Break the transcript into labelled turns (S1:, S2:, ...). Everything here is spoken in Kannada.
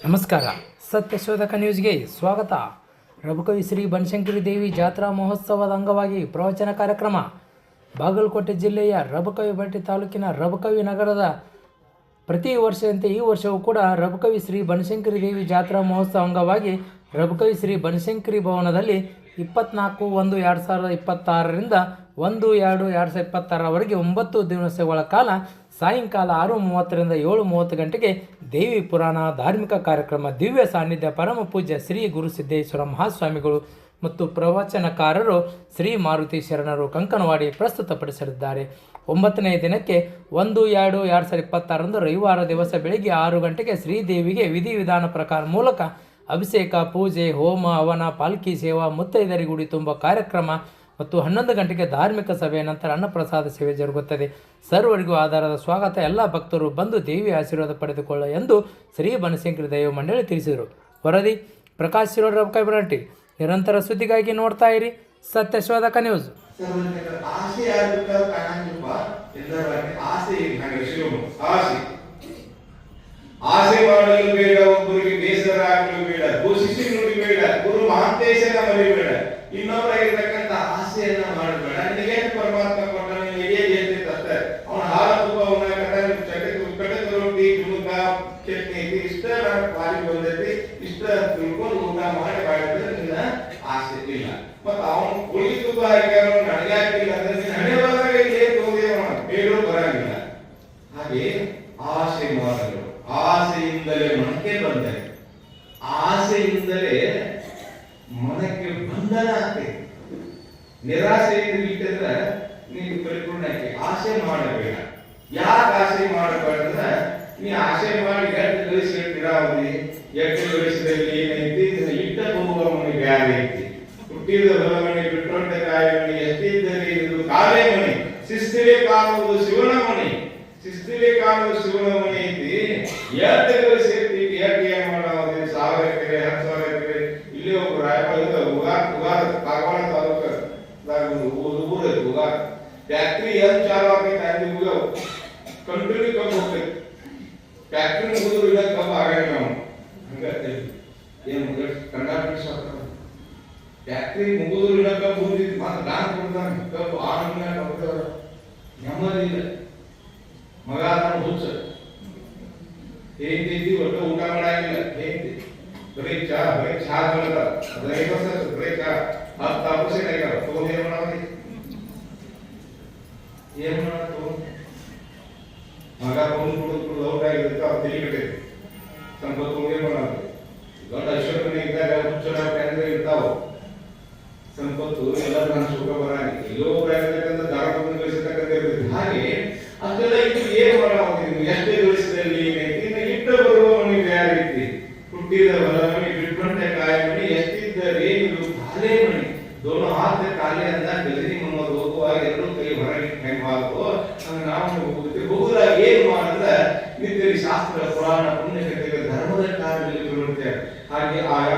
S1: ನಮಸ್ಕಾರ, ಸತ್ಯಶೋಧಕ ನ್ಯೂಸ್ಗೆ ಸ್ವಾಗತ. ರಬಕವಿ ಶ್ರೀ ಬನಶಂಕರಿ ದೇವಿ ಜಾತ್ರಾ ಮಹೋತ್ಸವದ ಅಂಗವಾಗಿ ಪ್ರವಚನ ಕಾರ್ಯಕ್ರಮ. ಬಾಗಲಕೋಟೆ ಜಿಲ್ಲೆಯ ರಬಕವಿಬೆಟ್ಟಿ ತಾಲೂಕಿನ ರಬಕವಿ ನಗರದ ಪ್ರತಿ ವರ್ಷದಂತೆ ಈ ವರ್ಷವೂ ಕೂಡ ರಬಕವಿ ಶ್ರೀ ಬನಶಂಕರಿ ದೇವಿ ಜಾತ್ರಾ ಮಹೋತ್ಸವ ಅಂಗವಾಗಿ ರಬಕವಿ ಶ್ರೀ ಬನಶಂಕರಿ ಭವನದಲ್ಲಿ 24/1/2026ರಿಂದ 1/2/2026ರವರೆಗೆ 9 ದಿವಸಗಳ ಕಾಲ ಸಾಯಂಕಾಲ 6:30ರಿಂದ 7:30 ಗಂಟೆಗೆ ದೇವಿ ಪುರಾಣ ಧಾರ್ಮಿಕ ಕಾರ್ಯಕ್ರಮ, ದಿವ್ಯ ಸಾನ್ನಿಧ್ಯ ಪರಮ ಪೂಜ್ಯ ಶ್ರೀ ಗುರುಸಿದ್ದೇಶ್ವರ ಮಹಾಸ್ವಾಮಿಗಳು ಮತ್ತು ಪ್ರವಚನಕಾರರು ಶ್ರೀ ಮಾರುತಿ ಶರಣರು ಕಂಕನವಾಡಿ ಪ್ರಸ್ತುತಪಡಿಸಲಿದ್ದಾರೆ. 9ನೇ ದಿನಕ್ಕೆ 1/2/2026ರಂದು ರವಿವಾರ ದಿವಸ ಬೆಳಗ್ಗೆ 6 ಗಂಟೆಗೆ ಶ್ರೀದೇವಿಗೆ ವಿಧಿವಿಧಾನ ಪ್ರಕಾರ ಮೂಲಕ ಅಭಿಷೇಕ, ಪೂಜೆ, ಹೋಮ, ಹವನ, ಪಾಲ್ಕಿ ಸೇವಾ, ಮುತ್ತೈದೆಯರಿಗೆ ಉಡಿ ತುಂಬ ಕಾರ್ಯಕ್ರಮ ಮತ್ತು 11 ಗಂಟೆಗೆ ಧಾರ್ಮಿಕ ಸಭೆಯ ನಂತರ ಅನ್ನಪ್ರಸಾದ ಸೇವೆ ಜರುಗುತ್ತದೆ. ಸರ್ವರಿಗೂ ಆಧಾರದ ಸ್ವಾಗತ. ಎಲ್ಲ ಭಕ್ತರು ಬಂದು ದೇವಿ ಆಶೀರ್ವಾದ ಪಡೆದುಕೊಳ್ಳ ಎಂದು ಶ್ರೀ ಬನಶಂಕರಿ ದೈವ ಮಂಡಳಿ ತಿಳಿಸಿದರು. ವರದಿ ಪ್ರಕಾಶ್ ಶಿರೋಡ್, ರಬಕವಿಬೆಟ್ಟಿ. ನಿರಂತರ ಸುದ್ದಿಗಾಗಿ ನೋಡ್ತಾ ಇರಿ ಸತ್ಯಶೋಧಕ ನ್ಯೂಸ್.
S2: ಆಸೆ ಮಾಡಲು ಬೇಡ, ಒಬ್ಬರಿಗೆ ಬೇಸರ ಆಗಲು ಬೇಡ, ಘೋಷಿಸಿ ನುಡಿಬೇಡ, ಗುರು ಮಹಾಂತೇಶನ ಮರಿಬೇಡ, ಇನ್ನೊಬ್ಬರಾಗಿರ್ತಕ್ಕಂಥ ಆಸೆಯನ್ನ ಮಾಡಬೇಡ. ನಿನಗೆ ಪರಮಾತ್ಮ ಕೊಟ್ಟ ನಿನಗೆ ಅಷ್ಟೇ. ಅವನ ಹಾಲು ತುಪ್ಪ, ಅವನ ಕಟಕ ರೊಟ್ಟಿ, ಜುಮುಕ, ಚಟ್ನಿ ಇಷ್ಟ ಪಾಲಿ ಬಂದೈತಿ, ಇಷ್ಟ ತಿಳ್ಕೊಂಡು ಊಟ ಮಾಡಿ ಮಾಡಿದ್ರೆ ನಿನ್ನ ಆಸೆ ಇಲ್ಲ. ಮತ್ತ ಅವನು ಹುಳಿ ತುಪ್ಪ ಹಾಕ್ಯಾರ ನನಗೆ ಹಾಕಿಲ್ಲ ಅಂದ್ರೆ ನೀನು ಹಣೆ ಬರಾಗ ಇಲ್ಲೇ ತೋದೇವ ಬೇಡ ಬರಂಗಿಲ್ಲ. ಹಾಗೆ ಆಸೆ ಮಾಡಲು, ಆಸೆಯಿಂದಲೇ ಮನಕ್ಕೆ ಬಂದರೆ, ಆಸೆಯಿಂದಲೇ ಮನಕ್ಕೆ ಬಂಧನ ಆಗ್ತದೆ. ನಿರಾಸೆಯಿಂದ ಬಿಟ್ಟಿದ್ರೆ ನೀನು ಪರಿಪೂರ್ಣ ಆಗಿ ಆಸೆ ಮಾಡಬೇಡ. ಯಾಕೆ ಆಸೆ ಮಾಡಬೇಡ? ನೀ ಆಸೆ ಮಾಡಿ ಎಷ್ಟು ಗಳಿಸಿರ್ತೀರಾವಧಿ, ಎಷ್ಟು ಗಳಿಸಿದಲ್ಲಿ ಏನೈತಿ, ಇಟ್ಟ ಹೋಗುವ ಮನೆ ಬ್ಯಾರೆ ಐತಿ, ಹುಟ್ಟಿದ ಹೊಲಮನೆ, ಬಿಟ್ಟೊಂಡ ಕಾಯಮಣಿ, ಎಷ್ಟಿದ್ದರೆ ಇದು ಕಾಲೇ ಮನೆ, ಶಿಸ್ತಿಲೆ ಕಾಣುವುದು ಶಿವನ ಮನೆ, ಶಿಸ್ತಿಲೆ ಕಾಣುವುದು ಶಿವನ ಮನೆ ಐತಿ. ಎಷ್ಟು ಗಳಿಸಿರ್ತಿ, ಎಷ್ಟು ಏನ್ ಮಾಡೋದು? 1000 ಎಕರೆ, 10,000 ಎಕರೆ. ಇಲ್ಲಿ ಒಬ್ಬ ರಾಯಬಾಗ ಉಗಾದ ಕಾಗವಾಡ ತಾಲೂಕದಾಗ ಊರ ಉಗಾದ ಫ್ಯಾಕ್ಟ್ರಿ ಎಲ್ಲಿ ಚಾಲು ಆಗೈತೆ ಅಲ್ಲಿ ಮುಗವು ಕಂಟಿನ್ಯೂ ಕಬ್ಬು ಹೋಗ್ತೈತಿ. ಫ್ಯಾಕ್ಟ್ರಿ ಮುಗಿದ್ರು ಇಲ್ಲ ಕಬ್ಬು ಆಗಂಗಿಲ್ಲ. ನಾವು ಹಂಗೈತಿ ಏನು ಕಂಡಾಕ್ಟರ್ ಫ್ಯಾಕ್ಟ್ರಿ ಮುಗಿದ್ರು ಇಲ್ಲ ಕಬ್ಬು ಹೋಗಿತ್ತು. ಮತ್ತೆ ದಾನ್ ಕೊಡ್ತಾನೆ ಕಬ್ಬು ಆನಂದ ಹೋಗ್ತವ್ರ ನೆಮ್ಮದಿ ಇಲ್ಲ. ಮಗ ಹುಚ್ಚ ಹೇಳ್ತಿದ್ದಿ, ಒಟ್ಟು ಊಟ ಮಾಡಂಗಿಲ್ಲ. ಹೇಳ್ತಿ ಬರೀ ಚಾ ತೊಗೊಳ್ತಾರ. 15 ವರ್ಷ ಬರೀ ಚಾ 10 ಆಪರೇಷನ್ ಆಗ್ಯಾವ. ತಗೊಂಡು ಏನ್ ಮಾಡೋದು? ಏನ್ ಮಾಡೋದು? ಮಗ ಕುಡಿದು ಔಟ್ ಆಗಿರುತ್ತೆ, ಅವ್ರು ತಲೆ ಕಟ್ಟೈತಿ. ಸಂಪತ್ತು ಏನ್ ಮಾಡೋದು? ದೊಡ್ಡ ಐಶ್ವರ್ಯ ಇದ್ದಾಗ ಹುಚ್ಚರ ಫ್ಯಾಕ್ಟ್ರಿ ಇರ್ತಾವ. ಸಂಪತ್ತು ಎಲ್ಲರೂ ನಾನು ಸುಖ ಬರಾಗಿ ಎಲ್ಲೋ ಆಗಿರ್ತಕ್ಕಂಥ ಧಾರವಾಡ ಗಳಿಸತಕ್ಕಂಥ ಇರ್ತೈತಿ. ಹಾಗೆ ಅದೆಲ್ಲ ಇದು ಏನ್ ಮಾಡೋದು? ಎಷ್ಟೇ ಗಳಿಸಿದಲ್ಲಿ ಇಟ್ಟ ಬರುವ ಮನೆ ಬೇರೆ ಐತಿ, ಹುಟ್ಟಿದ ಹೊಲಮನೆ, ಬಿಟ್ಟೊಂಡ ಕಾಯಮಣಿ, ಎಷ್ಟಿದ್ದರೆ ಇದು ಕಾಲೇ ಮಣಿ. ದೋನೋ ಹಾತ್ ಕಾಲೇ ಅಂದ ಗಜನಿ ಮೊಹಮ್ಮದ್ ಹೋಗುವಾಗ ಎರಡೂ ಕೈ ಹೊರಗೆ ಹೆಂಗ್ ಹಾಕು ನಾವು ಹೋಗುದಾಗ ಏನ್ ಮಾಡಿದ್ರೆ ನಿತ್ಯ ಶಾಸ್ತ್ರ, ಪುರಾಣ, ಪುಣ್ಯ ಕಥೆಗಳ ಧರ್ಮದ ಕಾರ್ಯದಲ್ಲಿ ಬರುತ್ತೆ. ಹಾಗೆ ಆಯಾ